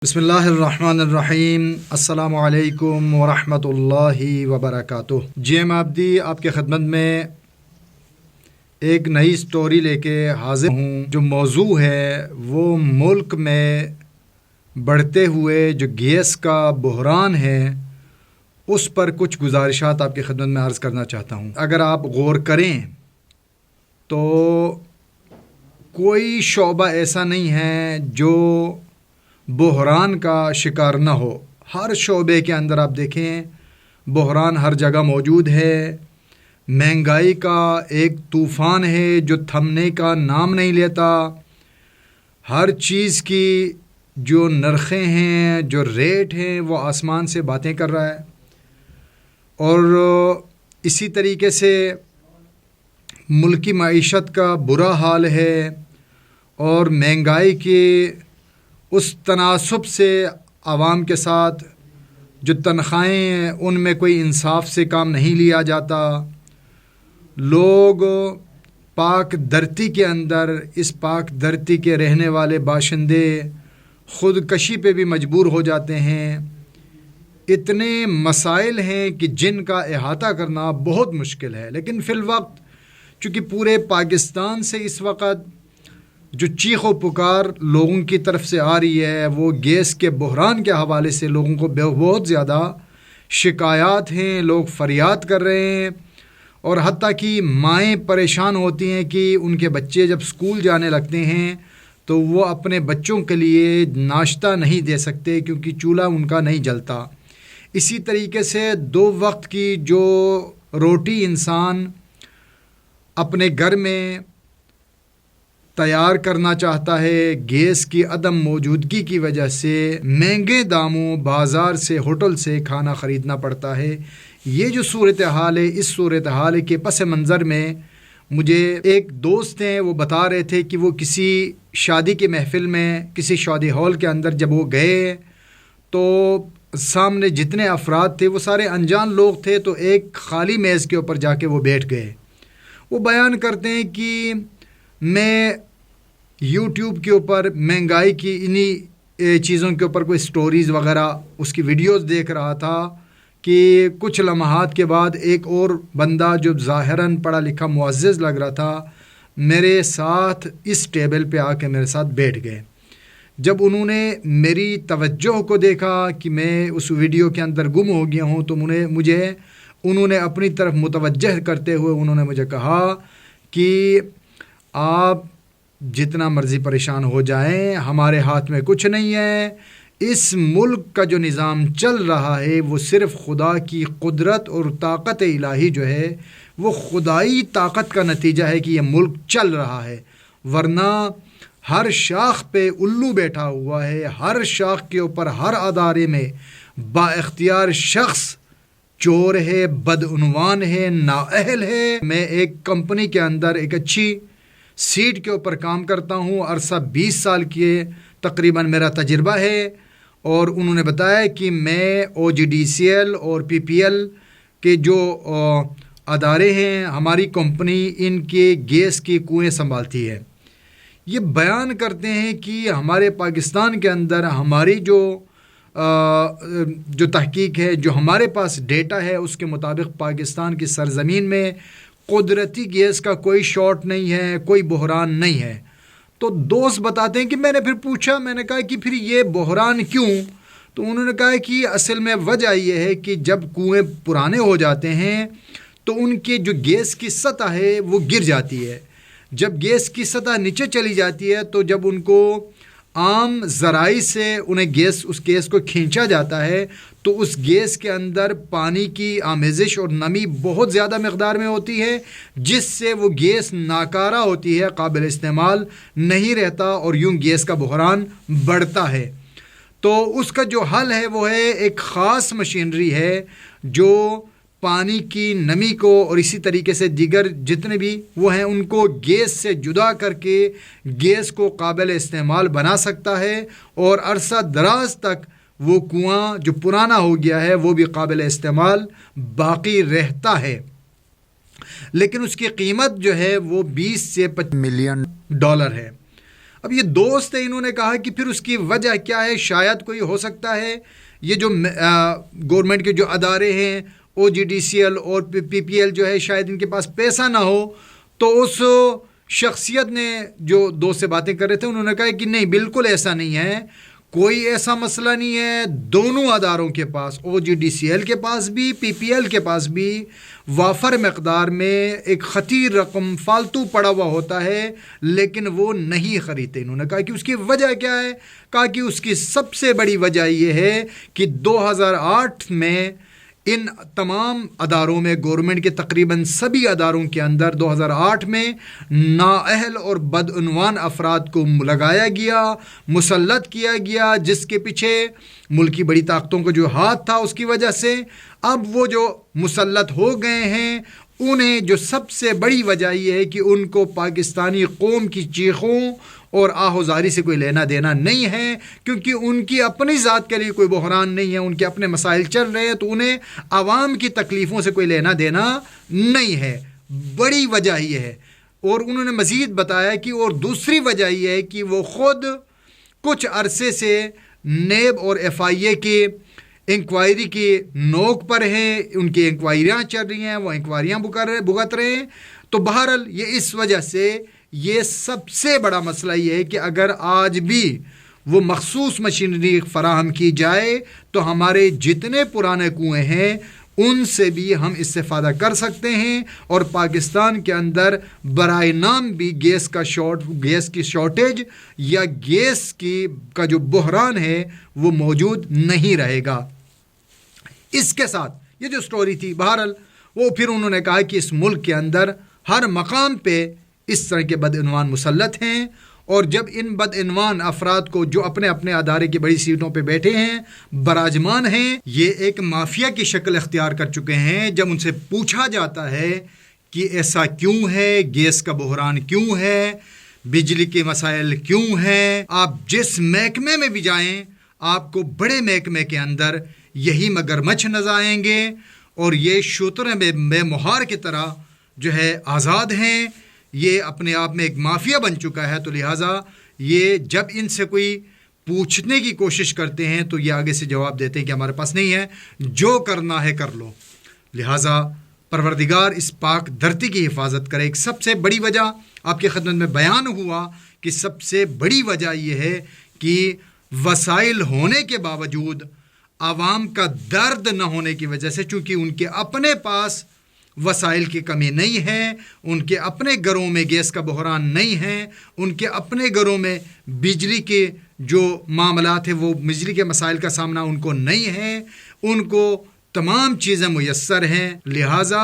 بسم اللہ الرحمن الرحیم۔ السلام علیکم ورحمۃ اللہ وبرکاتہ۔ جی ایم آبدی آپ کے خدمت میں ایک نئی سٹوری لے کے حاضر ہوں۔ جو موضوع ہے وہ ملک میں بڑھتے ہوئے جو گیس کا بحران ہے اس پر کچھ گزارشات آپ کی خدمت میں عرض کرنا چاہتا ہوں۔ اگر آپ غور کریں تو کوئی شعبہ ایسا نہیں ہے جو بحران کا شکار نہ ہو۔ ہر شعبے کے اندر آپ دیکھیں بحران ہر جگہ موجود ہے۔ مہنگائی کا ایک طوفان ہے جو تھمنے کا نام نہیں لیتا۔ ہر چیز کی جو نرخیں ہیں، جو ریٹ ہیں، وہ آسمان سے باتیں کر رہا ہے۔ اور اسی طریقے سے ملکی معیشت کا برا حال ہے، اور مہنگائی کے اس تناسب سے عوام کے ساتھ جو تنخواہیں ہیں ان میں کوئی انصاف سے کام نہیں لیا جاتا۔ لوگ پاک دھرتی کے اندر، اس پاک دھرتی کے رہنے والے باشندے خودکشی پہ بھی مجبور ہو جاتے ہیں۔ اتنے مسائل ہیں کہ جن کا احاطہ کرنا بہت مشکل ہے، لیکن فی الوقت چونکہ پورے پاکستان سے اس وقت جو چیخ و پکار لوگوں کی طرف سے آ رہی ہے وہ گیس کے بحران کے حوالے سے لوگوں کو بہت زیادہ شکایات ہیں، لوگ فریاد کر رہے ہیں، اور حتیٰ کہ مائیں پریشان ہوتی ہیں کہ ان کے بچے جب اسکول جانے لگتے ہیں تو وہ اپنے بچوں کے لیے ناشتہ نہیں دے سکتے کیونکہ چولہا ان کا نہیں جلتا۔ اسی طریقے سے 2 وقت کی جو روٹی انسان اپنے گھر میں تیار کرنا چاہتا ہے، گیس کی عدم موجودگی کی وجہ سے مہنگے داموں بازار سے، ہوٹل سے کھانا خریدنا پڑتا ہے۔ یہ جو صورتحال ہے، اس صورتحال کے پس منظر میں مجھے ایک دوست ہیں، وہ بتا رہے تھے کہ وہ کسی شادی کے محفل میں، کسی شادی ہال کے اندر جب وہ گئے تو سامنے جتنے افراد تھے وہ سارے انجان لوگ تھے، تو ایک خالی میز کے اوپر جا کے وہ بیٹھ گئے۔ وہ بیان کرتے ہیں کہ میں یوٹیوب کے اوپر مہنگائی کی انہی چیزوں کے اوپر کوئی سٹوریز وغیرہ اس کی ویڈیوز دیکھ رہا تھا کہ کچھ لمحات کے بعد ایک اور بندہ جو ظاہراً پڑھا لکھا معزز لگ رہا تھا میرے ساتھ اس ٹیبل پہ آ کے میرے ساتھ بیٹھ گئے۔ جب انہوں نے میری توجہ کو دیکھا کہ میں اس ویڈیو کے اندر گم ہو گیا ہوں تو انہوں نے اپنی طرف متوجہ کرتے ہوئے انہوں نے مجھے کہا کہ آپ جتنا مرضی پریشان ہو جائیں، ہمارے ہاتھ میں کچھ نہیں ہے۔ اس ملک کا جو نظام چل رہا ہے وہ صرف خدا کی قدرت اور طاقت الہی جو ہے وہ خدائی طاقت کا نتیجہ ہے کہ یہ ملک چل رہا ہے، ورنہ ہر شاخ پہ الو بیٹھا ہوا ہے، ہر شاخ کے اوپر ہر ادارے میں با اختیار شخص چور ہے، بدعنوان ہے، نااہل ہے۔ میں ایک کمپنی کے اندر ایک اچھی سیٹ کے اوپر کام کرتا ہوں، عرصہ 20 سال کی تقریباً میرا تجربہ ہے، اور انہوں نے بتایا کہ میں OGDCL اور PPL کے جو ادارے ہیں، ہماری کمپنی ان کے گیس کی کنویں سنبھالتی ہے۔ یہ بیان کرتے ہیں کہ ہمارے پاکستان کے اندر ہماری جو تحقیق ہے، جو ہمارے پاس ڈیٹا ہے، اس کے مطابق پاکستان کی سرزمین میں قدرتی گیس کا کوئی شارٹ نہیں ہے، کوئی بحران نہیں ہے۔ تو دوست بتاتے ہیں کہ میں نے پھر پوچھا، میں نے کہا کہ پھر یہ بحران کیوں؟ تو انہوں نے کہا کہ اصل میں وجہ یہ ہے کہ جب کنویں پرانے ہو جاتے ہیں تو ان کے جو گیس کی سطح ہے وہ گر جاتی ہے۔ جب گیس کی سطح نیچے چلی جاتی ہے تو جب ان کو عام ذرائع سے انہیں اس گیس کو کھینچا جاتا ہے تو اس گیس کے اندر پانی کی آمیزش اور نمی بہت زیادہ مقدار میں ہوتی ہے، جس سے وہ گیس ناکارہ ہوتی ہے، قابل استعمال نہیں رہتا، اور یوں گیس کا بحران بڑھتا ہے۔ تو اس کا جو حل ہے وہ ہے ایک خاص مشینری ہے جو پانی کی نمی کو اور اسی طریقے سے دیگر جتنے بھی وہ ہیں ان کو گیس سے جدا کر کے گیس کو قابل استعمال بنا سکتا ہے، اور عرصہ دراز تک وہ کنواں جو پرانا ہو گیا ہے وہ بھی قابل استعمال باقی رہتا ہے۔ لیکن اس کی قیمت جو ہے وہ $20 سے $25 ملین ہے۔ اب یہ دوست ہے، انہوں نے کہا کہ پھر اس کی وجہ کیا ہے؟ شاید کوئی ہو سکتا ہے یہ جو گورنمنٹ کے جو ادارے ہیں OGDCL اور PPL جو ہے، شاید ان کے پاس پیسہ نہ ہو. تو اس شخصیت نے جو دوست سے باتیں کر رہے تھے انہوں نے کہا کہ نہیں، بالکل ایسا نہیں ہے، کوئی ایسا مسئلہ نہیں ہے. دونوں اداروں کے پاس، OGDCL کے پاس بھی PPL کے پاس بھی وافر مقدار میں ایک خطیر رقم فالتو پڑا ہوا ہوتا ہے، لیکن وہ نہیں خریدتے. انہوں نے کہا کہ اس کی وجہ کیا ہے؟ کہا کہ اس کی سب سے بڑی وجہ یہ ہے کہ 2008 میں ان تمام اداروں میں، گورنمنٹ کے تقریباً سبھی اداروں کے اندر 2008 میں نااہل اور بدعنوان افراد کو لگایا گیا، مسلط کیا گیا، جس کے پیچھے ملکی بڑی طاقتوں کا جو ہاتھ تھا اس کی وجہ سے. اب وہ جو مسلط ہو گئے ہیں، انہیں جو سب سے بڑی وجہ یہ ہے کہ ان کو پاکستانی قوم کی چیخوں اور آہوزاری سے کوئی لینا دینا نہیں ہے، کیونکہ ان کی اپنی ذات کے لیے کوئی بحران نہیں ہے، ان کے اپنے مسائل چل رہے ہیں، تو انہیں عوام کی تکلیفوں سے کوئی لینا دینا نہیں ہے. بڑی وجہ یہ ہے. اور انہوں نے مزید بتایا کہ اور دوسری وجہ یہ ہے کہ وہ خود کچھ عرصے سے نیب اور FIA کی انکوائری کی نوک پر ہیں، ان کی انکوائریاں چل رہی ہیں، وہ انکوائریاں بھگت رہے ہیں. تو بہرحال یہ اس وجہ سے یہ سب سے بڑا مسئلہ یہ ہے کہ اگر آج بھی وہ مخصوص مشینری فراہم کی جائے تو ہمارے جتنے پرانے کنویں ہیں ان سے بھی ہم استفادہ کر سکتے ہیں، اور پاکستان کے اندر برائے نام بھی گیس کی شارٹیج یا گیس کا جو بحران ہے وہ موجود نہیں رہے گا. اس کے ساتھ یہ جو سٹوری تھی، بہرحال وہ پھر انہوں نے کہا کہ اس ملک کے اندر ہر مقام پہ اس طرح کے بدعنوان مسلط ہیں، اور جب ان بدعنوان افراد کو جو اپنے اپنے ادارے کی بڑی سیٹوں پہ بیٹھے ہیں، براجمان ہیں، یہ ایک مافیا کی شکل اختیار کر چکے ہیں. جب ان سے پوچھا جاتا ہے کہ ایسا کیوں ہے، گیس کا بحران کیوں ہے، بجلی کے مسائل کیوں ہیں، آپ جس محکمے میں بھی جائیں آپ کو بڑے محکمے کے اندر یہی مگرمچھ نظر آئیں گے، اور یہ شوترے بے مہار کی طرح جو ہے آزاد ہیں. یہ اپنے آپ میں ایک مافیا بن چکا ہے. تو لہٰذا یہ جب ان سے کوئی پوچھنے کی کوشش کرتے ہیں تو یہ آگے سے جواب دیتے ہیں کہ ہمارے پاس نہیں ہے، جو کرنا ہے کر لو. لہٰذا پروردگار اس پاک دھرتی کی حفاظت کرے. ایک سب سے بڑی وجہ آپ کی خدمت میں بیان ہوا کہ سب سے بڑی وجہ یہ ہے کہ وسائل ہونے کے باوجود عوام کا درد نہ ہونے کی وجہ سے، چونکہ ان کے اپنے پاس وسائل کی کمی نہیں ہے، ان کے اپنے گھروں میں گیس کا بحران نہیں ہے، ان کے اپنے گھروں میں بجلی کے جو معاملات ہیں وہ بجلی کے مسائل کا سامنا ان کو نہیں ہے، ان کو تمام چیزیں میسر ہیں. لہٰذا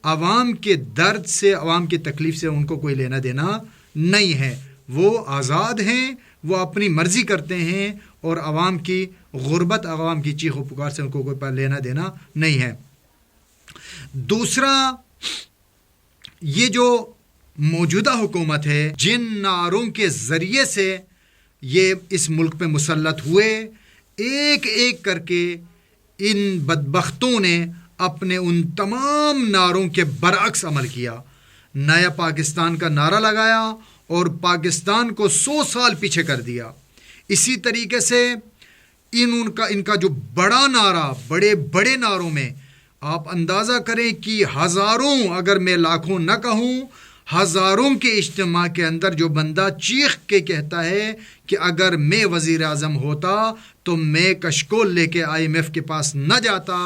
عوام کے درد سے، عوام کی تکلیف سے ان کو کوئی لینا دینا نہیں ہے. وہ آزاد ہیں، وہ اپنی مرضی کرتے ہیں، اور عوام کی غربت، عوام کی چیخ و پکار سے ان کو کوئی لینا دینا نہیں ہے. دوسرا، یہ جو موجودہ حکومت ہے، جن نعروں کے ذریعے سے یہ اس ملک پہ مسلط ہوئے، ایک ایک کر کے ان بدبختوں نے اپنے ان تمام نعروں کے برعکس عمل کیا. نیا پاکستان کا نعرہ لگایا اور پاکستان کو 100 سال پیچھے کر دیا. اسی طریقے سے ان کا جو بڑا نعرہ، بڑے بڑے نعروں میں آپ اندازہ کریں کہ ہزاروں، اگر میں لاکھوں نہ کہوں، ہزاروں کے اجتماع کے اندر جو بندہ چیخ کے کہتا ہے کہ اگر میں وزیر اعظم ہوتا تو میں کشکول لے کے IMF کے پاس نہ جاتا.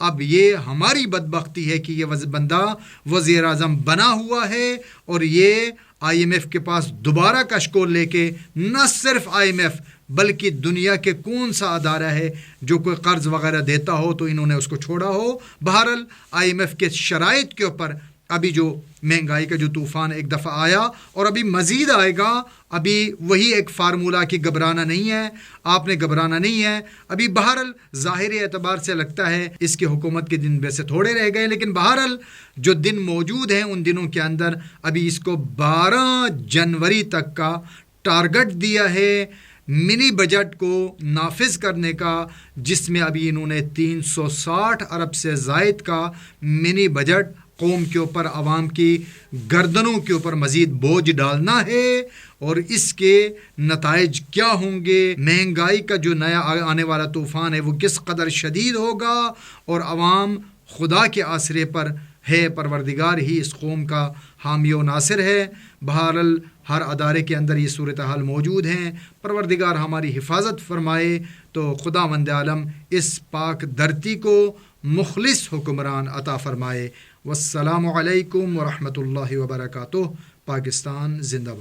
اب یہ ہماری بدبختی ہے کہ یہ بندہ وزیر اعظم بنا ہوا ہے، اور یہ IMF کے پاس دوبارہ کشکول لے کے نہ صرف IMF بلکہ دنیا کے کون سا ادارہ ہے جو کوئی قرض وغیرہ دیتا ہو تو انہوں نے اس کو چھوڑا ہو. بہرحال IMF کے شرائط کے اوپر ابھی جو مہنگائی کا جو طوفان ایک دفعہ آیا اور ابھی مزید آئے گا، ابھی وہی ایک فارمولہ کہ گھبرانا نہیں ہے، آپ نے گھبرانا نہیں ہے. ابھی بہرحال ظاہری اعتبار سے لگتا ہے اس کی حکومت کے دن ویسے تھوڑے رہ گئے، لیکن بہرحال جو دن موجود ہیں ان دنوں کے اندر ابھی اس کو 12 جنوری تک کا ٹارگٹ دیا ہے منی بجٹ کو نافذ کرنے کا، جس میں ابھی انہوں نے 360 ارب سے زائد کا منی بجٹ قوم کے اوپر، عوام کی گردنوں کے اوپر مزید بوجھ ڈالنا ہے، اور اس کے نتائج کیا ہوں گے، مہنگائی کا جو نیا آنے والا طوفان ہے وہ کس قدر شدید ہوگا، اور عوام خدا کے آسرے پر ہے، پروردگار ہی اس قوم کا حامی و ناصر ہے۔ بہرحال ہر ادارے کے اندر یہ صورتحال موجود ہیں، پروردگار ہماری حفاظت فرمائے تو خداوند عالم اس پاک دھرتی کو مخلص حکمران عطا فرمائے۔ والسلام علیکم ورحمۃ اللہ وبرکاتہ۔ پاکستان زندہ باد۔